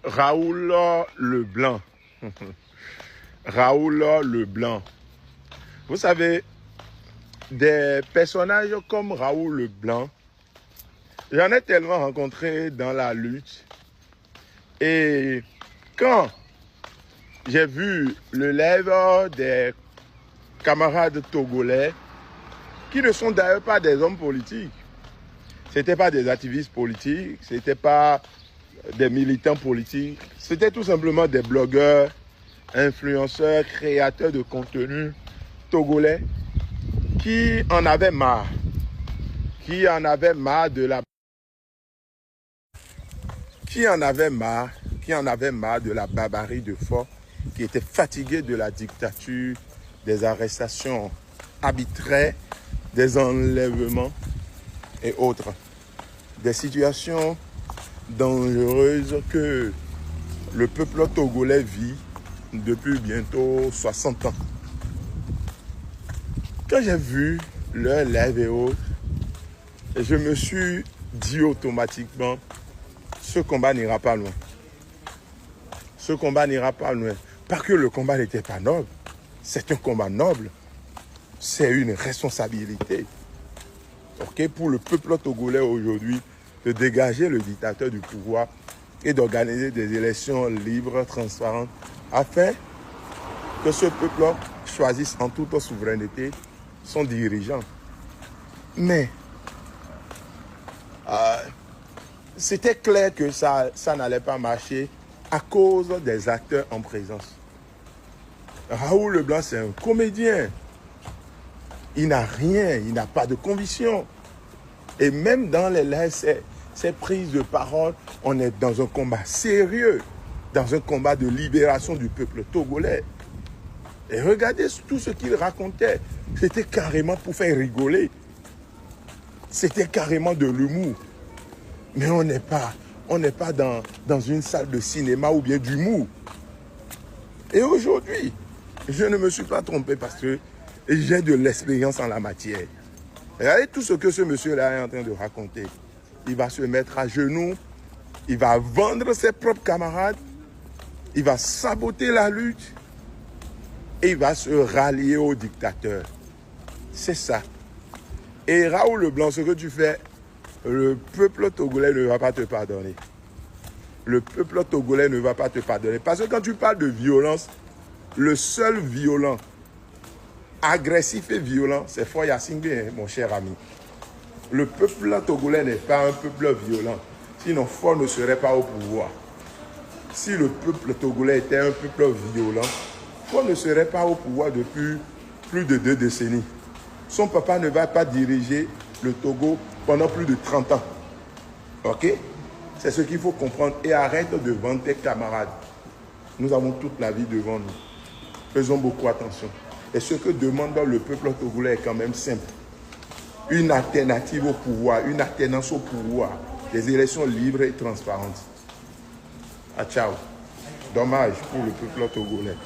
Raoul Leblanc. Raoul Leblanc. Vous savez, des personnages comme Raoul Leblanc, j'en ai tellement rencontré dans la lutte. Et quand j'ai vu le live des camarades togolais, qui ne sont d'ailleurs pas des hommes politiques, ce n'étaient pas des activistes politiques, ce n'étaient pas des militants politiques, c'était tout simplement des blogueurs, influenceurs, créateurs de contenu togolais qui en avaient marre, de la barbarie de force, qui étaient fatigués de la dictature, des arrestations arbitraires, des enlèvements et autres. Des situations dangereuses que le peuple togolais vit depuis bientôt 60 ans. Quand j'ai vu leur live et autres, je me suis dit automatiquement, ce combat n'ira pas loin. Ce combat n'ira pas loin. Pas que le combat n'était pas noble, c'est un combat noble. C'est une responsabilité. Okay, pour le peuple togolais aujourd'hui, de dégager le dictateur du pouvoir et d'organiser des élections libres, transparentes, afin que ce peuple choisisse en toute souveraineté son dirigeant. Mais c'était clair que ça n'allait pas marcher à cause des acteurs en présence. Raoul Leblanc, c'est un comédien. Il n'a rien, il n'a pas de conviction. Et même dans les lives, ces prises de parole, on est dans un combat sérieux, dans un combat de libération du peuple togolais. Et regardez tout ce qu'il racontait. C'était carrément pour faire rigoler. C'était carrément de l'humour. Mais on n'est pas dans une salle de cinéma ou bien d'humour. Et aujourd'hui, je ne me suis pas trompé parce que j'ai de l'expérience en la matière. Regardez tout ce que ce monsieur-là est en train de raconter. Il va se mettre à genoux, il va vendre ses propres camarades, il va saboter la lutte et il va se rallier au dictateur. C'est ça. Et Raoul Leblanc, ce que tu fais, le peuple togolais ne va pas te pardonner. Le peuple togolais ne va pas te pardonner. Parce que quand tu parles de violence, le seul violent, agressif et violent, c'est Foya Singbe, mon cher ami. Le peuple togolais n'est pas un peuple violent. Sinon, Foy ne serait pas au pouvoir. Si le peuple togolais était un peuple violent, Foy ne serait pas au pouvoir depuis plus de 2 décennies. Son papa ne va pas diriger le Togo pendant plus de 30 ans. Ok? C'est ce qu'il faut comprendre. Et arrête de vendre tes camarades. Nous avons toute la vie devant nous. Faisons beaucoup attention. Et ce que demande le peuple togolais est quand même simple. Une alternative au pouvoir, une alternance au pouvoir, des élections libres et transparentes. Ah, ciao. Dommage pour le peuple togolais.